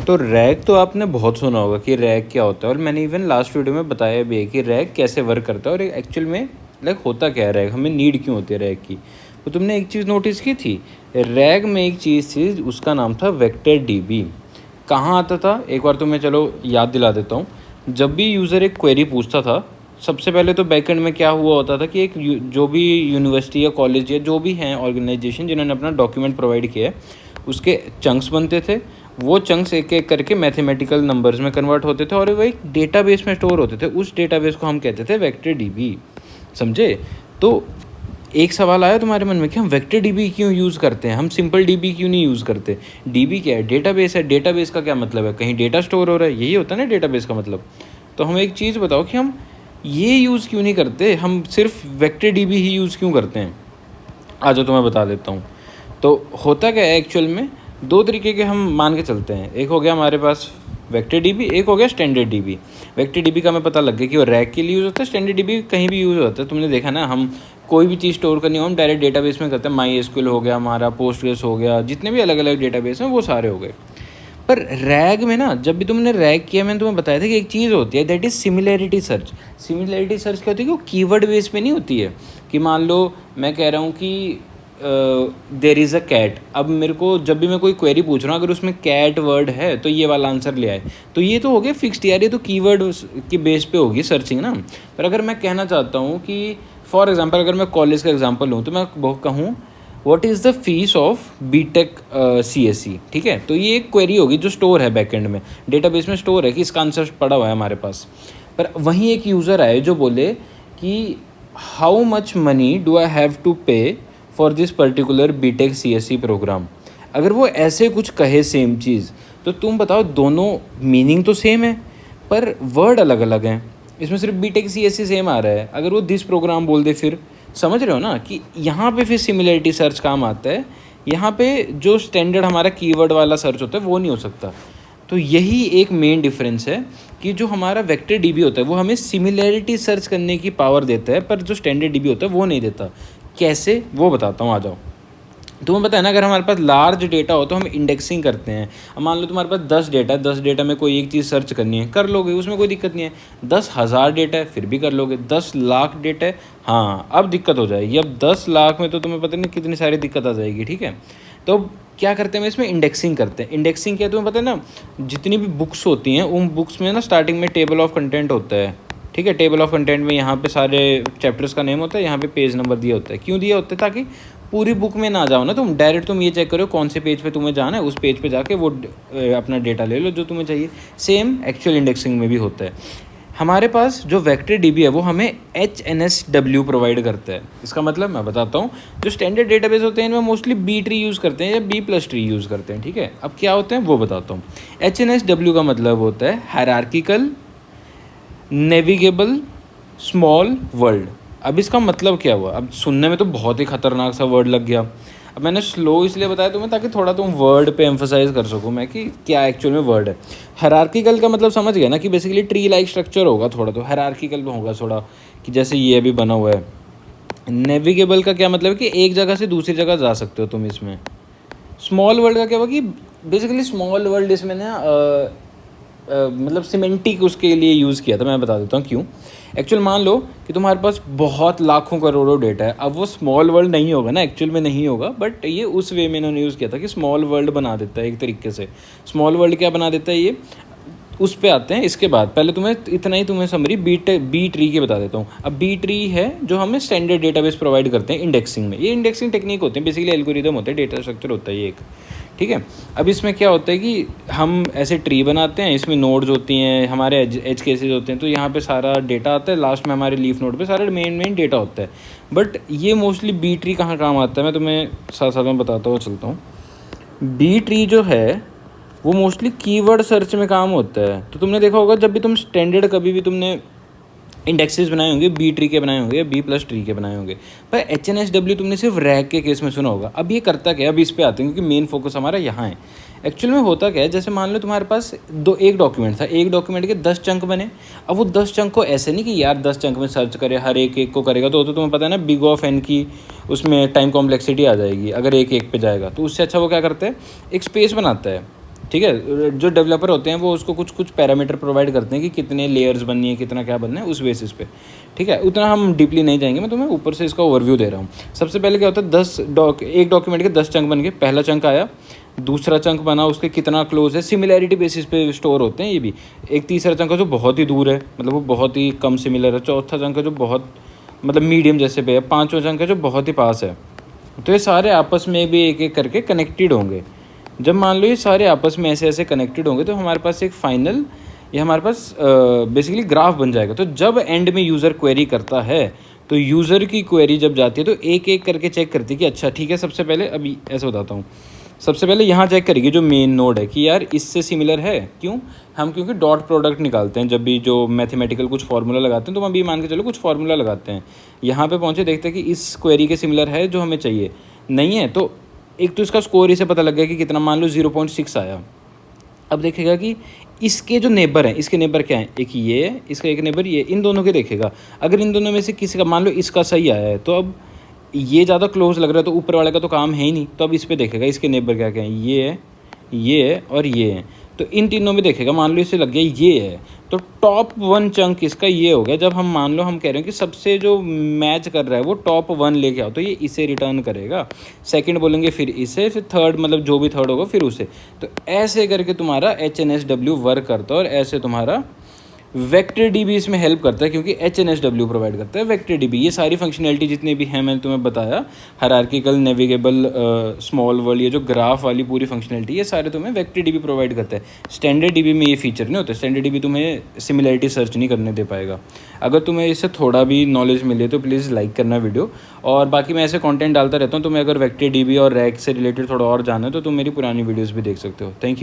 तो रैग तो आपने बहुत सुना होगा कि रैग क्या होता है, और मैंने इवन लास्ट वीडियो में बताया भी है कि रैग कैसे वर्क करता है और एक्चुअल में होता क्या है रैग, हमें नीड क्यों होती है रैग की। तो तुमने एक चीज़ नोटिस की थी, रैग में एक चीज़ थी, उसका नाम था वेक्टर डीबी। कहाँ आता था एक बार तुम्हें चलो याद दिला देता हूँ। जब भी यूज़र एक क्वेरी पूछता था, सबसे पहले तो बैकएंड में क्या हुआ होता था कि एक जो भी यूनिवर्सिटी या कॉलेज या जो भी हैं ऑर्गेनाइजेशन जिन्होंने अपना डॉक्यूमेंट प्रोवाइड किया है, उसके चंक्स बनते थे। वो चंक्स एक एक करके मैथमेटिकल नंबर्स में कन्वर्ट होते थे और वो एक डेटाबेस में स्टोर होते थे। उस डेटाबेस को हम कहते थे वेक्टर डीबी। समझे? तो एक सवाल आया तुम्हारे मन में कि हम वेक्टर डीबी क्यों यूज़ करते हैं, हम सिंपल डीबी क्यों नहीं यूज़ करते। डीबी क्या है? डेटाबेस है। डेटाबेस का क्या मतलब है? कहीं डेटा स्टोर हो रहा है, यही होता है ना डेटाबेस का मतलब। तो हमें एक चीज़ बताओ कि हम ये यूज़ क्यों नहीं करते, हम सिर्फ वेक्टर डीबी ही यूज़ क्यों करते हैं। आज तो मैं बता देता हूँ। तो होता क्या है एक्चुअल में, दो तरीके के हम मान के चलते हैं। एक हो गया हमारे पास वेक्टर डीबी, एक हो गया स्टैंडर्ड डीबी। वेक्टर डीबी का हमें पता लग गया कि वो रैक के लिए यूज़ होता है। स्टैंडर्ड डीबी कहीं भी यूज़ होता है। तुमने देखा ना, हम कोई भी चीज़ स्टोर करनी हो हम डायरेक्ट डेटाबेस में करते हैं। माई एसक्यूएल हो गया हमारा, पोस्टग्रेस हो गया, जितने भी अलग अलग डेटाबेस हैं वो सारे हो गए। पर रैग में ना, जब भी तुमने रैग किया, मैंने तुम्हें बताया था कि एक चीज़ होती है that is similarity search. Similarity search क्या होती है कि वो कीवर्ड बेस पे नहीं होती है। कि मान लो मैं कह रहा हूँ कि देयर इज़ अ कैट। अब मेरे को जब भी मैं कोई क्वेरी पूछ रहा हूँ, अगर उसमें कैट वर्ड है तो ये वाला आंसर ले आए, तो ये तो हो गया फिक्स्ड यार, ये तो कीवर्ड की बेस पे होगी सर्चिंग ना। पर अगर मैं कहना चाहता हूँ कि फॉर एग्जांपल अगर मैं कॉलेज का एग्जांपल लूँ तो मैं कहूँ what is the fees of B Tech CSE। ठीक है, तो ये एक क्वेरी होगी जो स्टोर है बैकएंड में, डेटाबेस में स्टोर है कि इसका आंसर पड़ा हुआ है हमारे पास। पर वहीं एक यूज़र आए जो बोले कि how much money do I have to pay for this particular BTech CSE program. अगर वो ऐसे कुछ कहे सेम चीज़, तो तुम बताओ दोनों मीनिंग तो सेम है पर वर्ड अलग अलग हैं। इसमें सिर्फ बीटेक CSE सेम आ रहा है, अगर वो दिस प्रोग्राम बोल दे फिर। समझ रहे हो ना कि यहाँ पे फिर सिमिलरिटी सर्च काम आता है। यहाँ पे जो स्टैंडर्ड हमारा कीवर्ड वाला सर्च होता है वो नहीं हो सकता। तो यही एक मेन डिफरेंस है कि जो हमारा वेक्टर डीबी होता है वो हमें सिमिलरिटी सर्च करने की पावर देता है, पर जो स्टैंडर्ड डीबी होता है वो नहीं देता। कैसे, वो बताता हूँ, आ जाओ। तुम्हें पता है ना, अगर हमारे पास लार्ज डेटा हो तो हम इंडेक्सिंग करते हैं। अब मान लो तुम्हारे पास 10 डेटा है, 10 डेटा में कोई एक चीज़ सर्च करनी है, कर लोगे, उसमें कोई दिक्कत नहीं है। 10,000 डेटा है फिर भी कर लोगे। 10 लाख डेटा है, हाँ अब दिक्कत हो जाएगी। अब 10 लाख में तो तुम्हें पता नहीं कितनी सारी दिक्कत आ जाएगी। ठीक है, तो क्या करते हैं, इसमें इंडेक्सिंग करते हैं। इंडेक्सिंग क्या है तुम्हें पता है ना, जितनी भी बुक्स होती हैं उन बुक्स में ना स्टार्टिंग में टेबल ऑफ कंटेंट होता है। ठीक है, टेबल ऑफ कंटेंट में यहाँ पे सारे चैप्टर्स का नेम होता है, यहाँ पे पेज नंबर दिया होता है। क्यों दिया होता है? ताकि पूरी बुक में ना जाओ ना तुम, डायरेक्ट तुम ये चेक करो कौन से पेज पे तुम्हें जाना है, उस पेज पे जाके वो अपना डेटा ले लो जो तुम्हें चाहिए। सेम एक्चुअल इंडेक्सिंग में भी होता है। हमारे पास जो वेक्टर डीबी है वो हमें HNSW प्रोवाइड करता है। इसका मतलब मैं बताता हूँ, जो स्टैंडर्ड डेटाबेस होते हैं इनमें मोस्टली बी ट्री यूज़ करते हैं या B+ ट्री यूज़ करते हैं। ठीक है, अब क्या होते हैं वो बताता हूँ। HNSW का मतलब होता है हायरार्किकल नेविगेबल स्मॉल वर्ल्ड। अब इसका मतलब क्या हुआ? अब सुनने में तो बहुत ही खतरनाक सा वर्ड लग गया। अब मैंने स्लो इसलिए बताया तुम्हें ताकि थोड़ा तुम वर्ड पे एम्फोसाइज कर सको मैं कि क्या एक्चुअल में वर्ड है। हायरार्किकल का मतलब समझ गया ना कि बेसिकली ट्री लाइक स्ट्रक्चर होगा थोड़ा, तो हायरार्किकल में होगा थोड़ा कि जैसे ये अभी बना हुआ है। नेविगेबल का क्या मतलब है कि एक जगह से दूसरी जगह जा सकते हो तुम इसमें। स्मॉल वर्ल्ड का क्या हुआ कि बेसिकली स्मॉल वर्ल्ड इसमें ना मतलब सिमेंटिक उसके लिए यूज़ किया था। मैं बता देता हूँ क्यों। एक्चुअल मान लो कि तुम्हारे पास बहुत लाखों करोड़ों डेटा है। अब वो स्मॉल वर्ल्ड नहीं होगा ना, एक्चुअल में नहीं होगा, बट ये उस वे में इन्होंने यूज़ किया था कि स्मॉल वर्ल्ड बना देता है एक तरीके से। स्मॉल वर्ल्ड क्या बना देता है ये, उस पे आते हैं इसके बाद। पहले तुम्हें इतना ही तुम्हें समरी बी ट्री के बता देता हूँ। अब बी ट्री है जो हमें स्टैंडर्ड डेटाबेस प्रोवाइड करते हैं इंडेक्सिंग में। ये इंडेक्सिंग टेक्निक होते हैं, बेसिकली एल्गोरिदम होते हैं, डेटा स्ट्रक्चर होता है ये एक। ठीक है, अब इसमें क्या होता है कि हम ऐसे ट्री बनाते हैं, इसमें नोड्स होती हैं, हमारे एज केसेस होते हैं, तो यहाँ पे सारा डेटा आता है, लास्ट में हमारे लीफ नोड पे सारा मेन डेटा होता है। बट ये मोस्टली बी ट्री कहाँ काम आता है मैं तुम्हें साथ साथ में बताता हुआ चलता हूँ। बी ट्री जो है वो मोस्टली कीवर्ड सर्च में काम होता है। तो तुमने देखा होगा जब भी तुम स्टैंडर्ड कभी भी तुमने इंडेक्सेस बनाए होंगे, बी ट्री के बनाए होंगे या B+ ट्री के बनाए होंगे, पर HNSW तुमने सिर्फ रैग के केस में सुना होगा। अब ये करता क्या है, अब इस पे आते हैं क्योंकि मेन फोकस हमारा यहाँ है। एक्चुअल में होता क्या है, जैसे मान लो तुम्हारे पास एक डॉक्यूमेंट था, एक डॉक्यूमेंट के 10 चंक बने। अब वो 10 चंक को ऐसे नहीं कि यार 10 चंक में सर्च करे, हर एक को करेगा तो तुम्हें पता है ना बिग ऑफ एन की उसमें टाइम कॉम्प्लेक्सिटी आ जाएगी अगर एक पे जाएगा। तो उससे अच्छा वो क्या करते हैं, एक स्पेस बनाता है। ठीक है। जो डेवलपर होते हैं वो उसको कुछ कुछ पैरामीटर प्रोवाइड करते हैं कि कितने लेयर्स बननी है, कितना क्या बनना है, उस बेसिस पे। ठीक है, उतना हम डीपली नहीं जाएंगे, मैं तुम्हें ऊपर से इसका ओवरव्यू दे रहा हूँ। सबसे पहले क्या होता है, एक डॉक्यूमेंट के 10 चंक बन गए। पहला चंक आया, दूसरा चंक बना, उसके कितना क्लोज है, सिमिलैरिटी बेसिस पे स्टोर होते हैं ये भी। एक तीसरा चंक है जो बहुत ही दूर है, मतलब वो बहुत ही कम सिमिलर है। चौथा चंक है जो बहुत मतलब मीडियम जैसे पे है। पाँचवा चंक है जो बहुत ही पास है। तो ये सारे आपस में भी एक एक करके कनेक्टेड होंगे। जब मान लो ये सारे आपस में ऐसे ऐसे कनेक्टेड होंगे तो हमारे पास एक फाइनल, ये हमारे पास बेसिकली ग्राफ बन जाएगा। तो जब एंड में यूज़र क्वेरी करता है तो यूज़र की क्वेरी जब जाती है तो एक एक करके चेक करती है कि अच्छा ठीक है, सबसे पहले अभी ऐसे बताता हूँ। सबसे पहले यहाँ चेक करेगी जो मेन नोड है कि यार इससे सिमिलर है। क्यों? हम क्योंकि डॉट प्रोडक्ट निकालते हैं जब भी जो मैथमेटिकल कुछ फार्मूला लगाते हैं, तो हम अभी मान के चलो कुछ फार्मूला लगाते हैं, यहाँ पे पहुँचे देखते हैं कि इस क्वेरी के सिमिलर है जो हमें चाहिए, नहीं है। तो एक तो इसका स्कोर इसे पता लग गया कि कितना, मान लो 0.6 आया। अब देखेगा कि इसके जो नेबर हैं, इसके नेबर क्या हैं, एक ये है, इसका एक नेबर ये, इन दोनों के देखेगा। अगर इन दोनों में से किसी का मान लो इसका सही आया है, तो अब ये ज़्यादा क्लोज लग रहा है तो ऊपर वाले का तो काम है ही नहीं, तो अब इस पर देखेगा इसके नेबर क्या क्या हैं, ये है और ये है। तो इन तीनों में देखेगा, मान लो इसे लग गया ये है, तो टॉप 1 चंक इसका ये हो गया। जब हम मान लो हम कह रहे हैं कि सबसे जो मैच कर रहा है वो टॉप 1 लेके आओ, तो ये इसे रिटर्न करेगा। सेकंड बोलेंगे फिर इसे, फिर थर्ड मतलब जो भी थर्ड होगा फिर उसे। तो ऐसे करके तुम्हारा HNSW वर्क करता है, और ऐसे तुम्हारा वेक्टर डीबी इसमें हेल्प करता है, क्योंकि HNSW प्रोवाइड करता है वेक्टर डीबी। ये सारी फंक्शनैलिटी जितनी भी हैं मैंने तुम्हें बताया, हायरार्किकल, नेविगेबल, स्मॉल वर्ल्ड, ये जो ग्राफ वाली पूरी फंक्शनैलिटी, ये सारे तुम्हें वेक्टर डीबी प्रोवाइड करता है। स्टैंडर्ड डीबी में ये फीचर नहीं होता। स्टैंडर्ड डीबी तुम्हें सिमिलैरिटी सर्च नहीं करने दे पाएगा। अगर तुम्हें इससे थोड़ा भी नॉलेज मिले तो प्लीज़ लाइक करना वीडियो। और बाकी मैं ऐसे कंटेंट डालता रहता हूँ, तुम्हें अगर वेक्टर डीबी और रैक से रिलेटेड थोड़ा और जानना है तो तुम मेरी पुरानी वीडियोज़ भी देख सकते हो। Thank you.